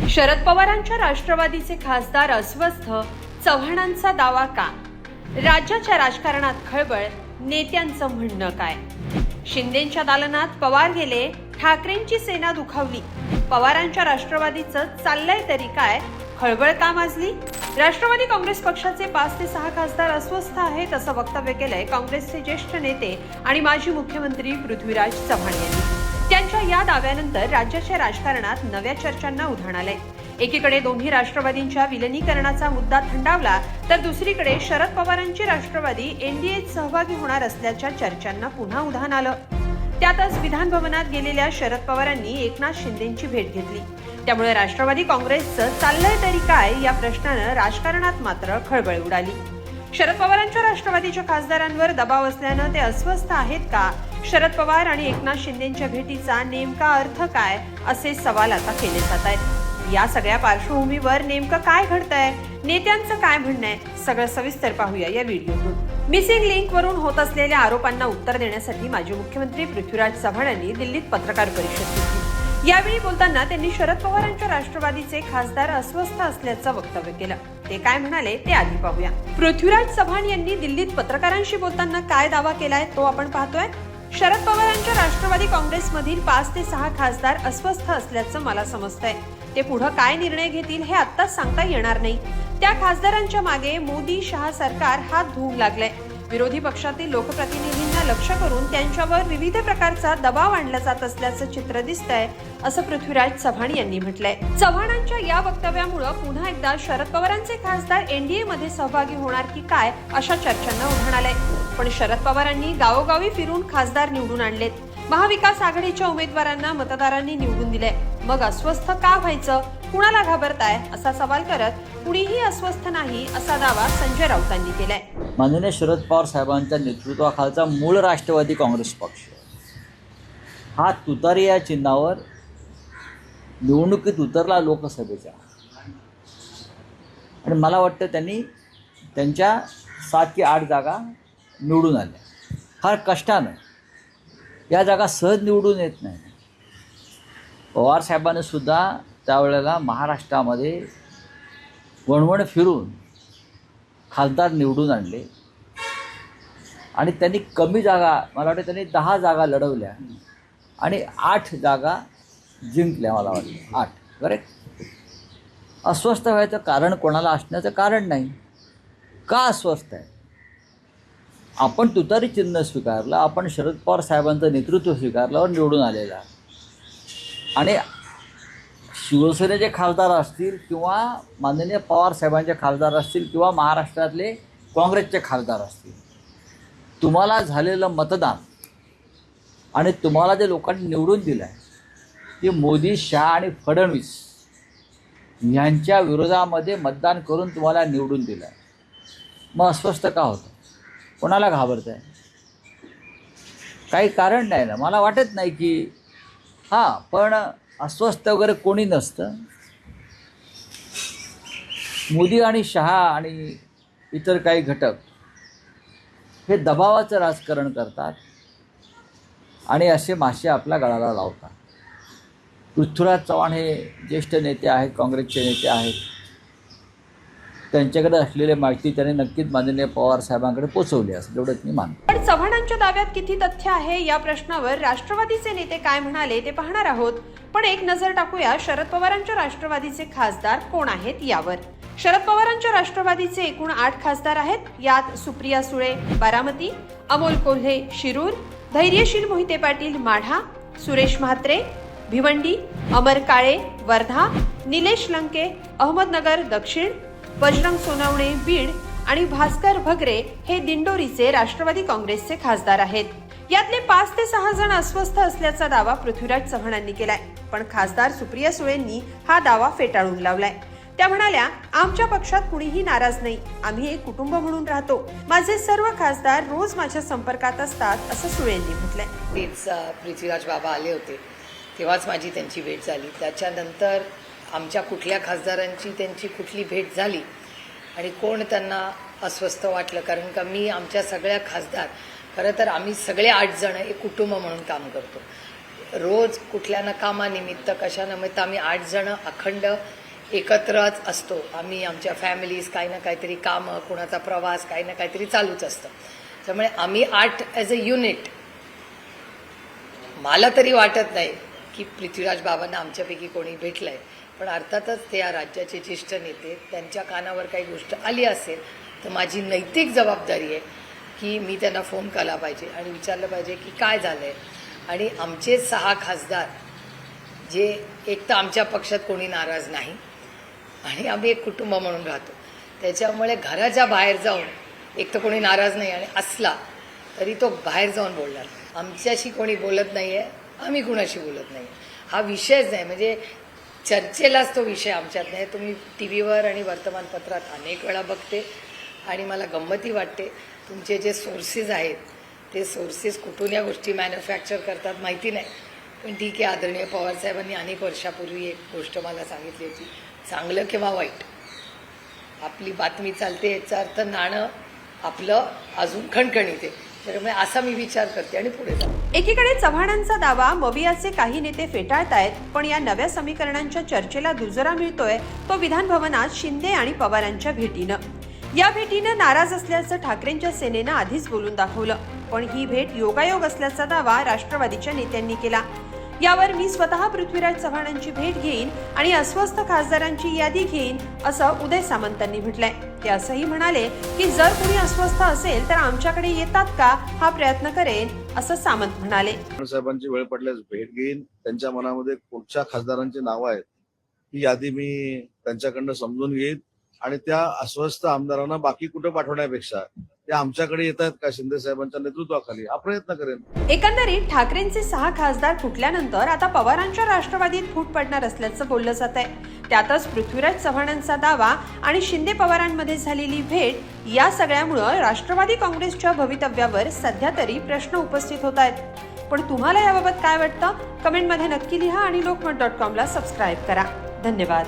शरद पवारांच्या राष्ट्रवादीचे खासदार अस्वस्थ, चव्हाणांचा दावा का? राज्याच्या राजकारणात खळबळ, नेत्यांचं म्हणणं काय? शिंदेंच्या दालनात पवार गेले, ठाकरेंची सेना दुखावली. पवारांच्या राष्ट्रवादीचं चाललंय तरी काय? खळबळ का माजली? राष्ट्रवादी काँग्रेस पक्षाचे 5 ते 6 खासदार अस्वस्थ आहेत असं वक्तव्य केलंय काँग्रेसचे ज्येष्ठ नेते आणि माजी मुख्यमंत्री पृथ्वीराज चव्हाण यांनी. त्यांच्या या दाव्यानंतर राज्याच्या राजकारणात नव्या चर्चांना उधाण आलंय. एकीकडे दोन्ही राष्ट्रवादींच्या विलिनीकरणाचा मुद्दा थंडावला, तर दुसरीकडे शरद पवारांची राष्ट्रवादी एनडीएत सहभागी होणार असल्याच्या चर्चांना पुन्हा उधाण आलं. त्यातच विधान भवनात गेलेल्या शरद पवारांनी एकनाथ शिंदेंची भेट घेतली. त्यामुळे राष्ट्रवादी काँग्रेसचं चाललंय तरी काय या प्रश्नानं राजकारणात मात्र खळबळ उडाली. शरद पवारांच्या राष्ट्रवादीच्या खासदारांवर दबाव असल्यानं ते अस्वस्थ आहेत का? शरद पवार आणि एकनाथ शिंदेंच्या भेटीचा नेमका अर्थ काय, असे सवाल आता केले जात आहेत. या सगळ्या पार्श्वभूमीवर नेमकं काय घडतंय, नेत्यांचं काय म्हणणं आहे, सगळं सविस्तर पाहूया या व्हिडिओतून. मिसिंग लिंक वरून होत असलेल्या आरोपांना उत्तर देण्यासाठी माजी मुख्यमंत्री पृथ्वीराज चव्हाण यांनी दिल्लीत पत्रकार परिषद घेतली. यावेळी बोलताना त्यांनी शरद पवारांच्या राष्ट्रवादीचे खासदार अस्वस्थ असल्याचं वक्तव्य केलं. ते काय म्हणाले ते आधी पाहूया. पृथ्वीराज चव्हाण यांनी दिल्लीत पत्रकारांशी बोलताना काय दावा केलाय तो आपण पाहतोय. शरद पवारांच्या राष्ट्रवादी काँग्रेसमधील 5 ते 6 खासदार अस्वस्थ असल्याचं मला समजतंय. ते पुढे काय निर्णय घेतील हे आत्ताच सांगता येणार नाही. त्या खासदारांच्या मागे मोदी शहा सरकार हात धुवून लागलंय. विरोधी पक्षातील लोकप्रतिनिधींना लक्ष करून त्यांच्यावर विविध प्रकारचा दबाव आणला जात असल्याचं चित्र दिसतंय, असं पृथ्वीराज चव्हाण यांनी म्हटलंय. चव्हाणांच्या या वक्तव्यामुळे पुन्हा एकदा शरद पवारांचे खासदार एनडीए मध्ये सहभागी होणार की काय अशा चर्चांना उधाण आलंय. पण शरद पवारांनी गावोगावी फिरून खासदार निवडून आणलेत. महाविकास आघाडीच्या उमेदवारांना मतदारांनी निवडून दिले. मग अस्वस्थ का व्हायचं, कुणाला घाबरताय असा सवाल करत कुणीही अस्वस्थ नाही असा दावा संजय राऊतांनी केलाय. माननीय शरद पवार साहेबांच्या नेतृत्वाखालचा मूळ राष्ट्रवादी काँग्रेस पक्ष हा तुतारी या चिन्हावर निवडणुकीत उतरला लोकसभेच्या, आणि मला वाटतं त्यांनी त्यांच्या 7 की 8 जागा निवडून आल्या. फार कष्टानं या जागा सहज निवडून येत नाही. पवार साहेबांनी सुद्धा त्यावेळेला महाराष्ट्रामध्ये वणवण फिरून खासदार निवडून आणले, आणि त्यांनी कमी जागा, मला वाटतं त्यांनी 10 जागा लढवल्या आणि 8 जागा जिंकल्या. मला वाटतं 8. करेक्ट. अस्वस्थ व्हायचं कारण कोणाला असण्याचं कारण नाही. का अस्वस्थ आहे? आपण तुतारी चिन्ह स्वीकारलं, आपण शरद पवार साहेबांचं नेतृत्व स्वीकारल्यावर निवडून आलेला, आणि शिवसेनेचे खासदार असतील किंवा माननीय पवार साहेबांचे खासदार असतील किंवा महाराष्ट्रातले काँग्रेसचे खासदार असतील, तुम्हाला झालेलं मतदान आणि तुम्हाला जे लोकांनी निवडून दिलं आहे ते मोदी, शहा आणि फडणवीस यांच्या विरोधामध्ये मतदान करून तुम्हाला निवडून दिलं आहे. मग अस्वस्थ का होतं? कोणाला घाबरत आहे? काही कारण नाही ना. मला वाटत नाही की पण अस्वस्थ वगैरे कोणी नसतं. मोदी आणि शहा आणि इतर काही घटक हे दबावाचं राजकारण करतात आणि असे मासे आपल्या गळाला लावतात. पृथ्वीराज चव्हाण हे ज्येष्ठ नेते आहेत, काँग्रेसचे नेते आहेत. त्यांच्याकडे असलेली माहिती त्यांनी नक्कीच माननीय पवार साहेबांकडे पोहोचवली असेल, एवढंच मी मानतो. पण चव्हाणांच्या दाव्यात किती तथ्य आहे या प्रश्नावर राष्ट्रवादीचे नेते काय म्हणाले ते पाहणार आहोत. पण एक नजर टाकूया शरद पवारांच्या राष्ट्रवादीचे खासदार कोण आहेत यावर. शरद पवारांच्या राष्ट्रवादीचे एकूण 8 खासदार आहेत. यात सुप्रिया सुळे बारामती, अमोल कोल्हे शिरूर, धैर्यशील मोहिते पाटील माढा, सुरेश म्हात्रे भिवंडी, अमर काळे वर्धा, निलेश लंके अहमदनगर दक्षिण, बजरंग सोनवणे बीड आणि भास्कर भगरे हे दिंडोरीचे राष्ट्रवादी काँग्रेसचे खासदार आहेत. यातले 5 ते 6 जण अस्वस्थ असल्याचा दावा पृथ्वीराज चव्हाणांनी केलाय. पण खासदार सुप्रिया सुळेंनी हा दावा फेटाळून लावलाय. त्या म्हणाल्या, आमच्या पक्षात कुणीही नाराज नाही, आम्ही एक कुटुंब म्हणून राहतो. माझे सर्व खासदार रोज माझ्या संपर्कात असतात, असं सुळेंनी म्हटलंय. तेच पृथ्वीराज बाबा आले होते तेव्हाच माझी त्यांची भेट झाली. त्याच्यानंतर आमच्या कुठल्या खासदारांची त्यांची कुठली भेट झाली आणि कोण त्यांना अस्वस्थ वाटलं, कारण का मी आमच्या सगळ्या खासदार, खरं तर आम्ही सगळे 8 जण एक कुटुंब म्हणून काम करतो. रोज कुठल्या ना कामानिमित्त कशानिमित्त आम्ही 8 जण अखंड एकत्रच असतो. आम्ही आमच्या फॅमिलीज काही ना काहीतरी कामं, कुणाचा प्रवास, काही ना काहीतरी चालूच असतं. त्यामुळे आम्ही 8 ॲज अ युनिट. मला तरी वाटत नाही की पृथ्वीराज बाबांना आमच्यापैकी कोणी भेटलं आहे, पण अर्थातच ते या राज्याचे ज्येष्ठ नेते, त्यांच्या कानावर काही गोष्ट आली असेल तर माझी नैतिक जबाबदारी आहे की मी त्यांना फोन केला पाहिजे आणि विचारलं पाहिजे की काय झालं आहे. आणि आमचे 6 खासदार जे एक तर आमच्या पक्षात कोणी नाराज नाही आणि आम्ही एक कुटुंब म्हणून राहतो, त्याच्यामुळे घराच्या बाहेर जाऊन एक तर कोणी नाराज नाही आणि असला तरी तो बाहेर जाऊन बोलणार. आमच्याशी कोणी बोलत नाही आहे, आम्ही कुणाशी बोलत नाही, हा विषयच नाही. म्हणजे चर्चेलाच तो विषय आमच्यात नाही. तुम्ही टी व्हीवर आणि वर्तमानपत्रात अनेक वेळा बघते आणि मला गंमती वाटते. तुमचे जे सोर्सेस आहेत ते सोर्सेस कुठून या गोष्टी मॅन्युफॅक्चर करतात माहिती नाही, पण ठीक आहे. आदरणीय पवारसाहेबांनी अनेक वर्षापूर्वी एक गोष्ट मला सांगितली होती, चांगलं किंवा वाईट आपली बातमी चालते याचा अर्थ नाणं आपलं अजून खणखणीत आहे. त्यामुळे असा मी विचार करते आणि पुढे जाते. एकीकडे चव्हाणांचा दावा मवियाचे काही नेते फेटाळतायत, पण या नव्या समीकरणांच्या चर्चेला दुजोरा मिळतोय तो विधान भवनात शिंदे आणि पवारांच्या भेटीनं. या भेटीनं नाराज असल्याचं ठाकरेंच्या सेनेनं आधीच बोलून दाखवलं, पण ही भेट योगायोग असल्याचा दावा राष्ट्रवादीच्या नेत्यांनी केला. यावर मी स्वतः पृथ्वीराज चव्हाणांची भेट घेईन आणि अस्वस्थ खासदारांची यादी घेईन असं उदय सामंतांनी म्हटलंय. ते असंही म्हणाले की जर कोणी अस्वस्थ असेल तर आमच्याकडे येतात का हा प्रयत्न करेन असं सामंत म्हणाले. साहेबांची वेळ पडल्यास भेट घेईन. त्यांच्या मनामध्ये कुठच्या खासदारांची नावं आहेत ही यादी मी त्यांच्याकडनं समजून घेईन आणि त्या अस्वस्थ आमदारांना बाकी कुठं पाठवण्यापेक्षा ते आमच्याकडे येतात का शिंदे साहेबांच्या नेतृत्वाखाली हा प्रयत्न करेन. एकंदरीत ठाकरेंचे 6 खासदार फुटल्यानंतर आता पवारांच्या राष्ट्रवादीत फूट पडणार असल्याचं बोललं जात आहे. त्यातच पृथ्वीराज चव्हाणांचा दावा आणि शिंदे पवारांमध्ये झालेली भेट या सगळ्यामुळं राष्ट्रवादी काँग्रेसच्या भवितव्यावर सध्या तरी प्रश्न उपस्थित होत आहेत. पण तुम्हाला याबाबत काय वाटतं कमेंटमध्ये नक्की लिहा आणि lokmat.com ला सबस्क्राईब करा. धन्यवाद.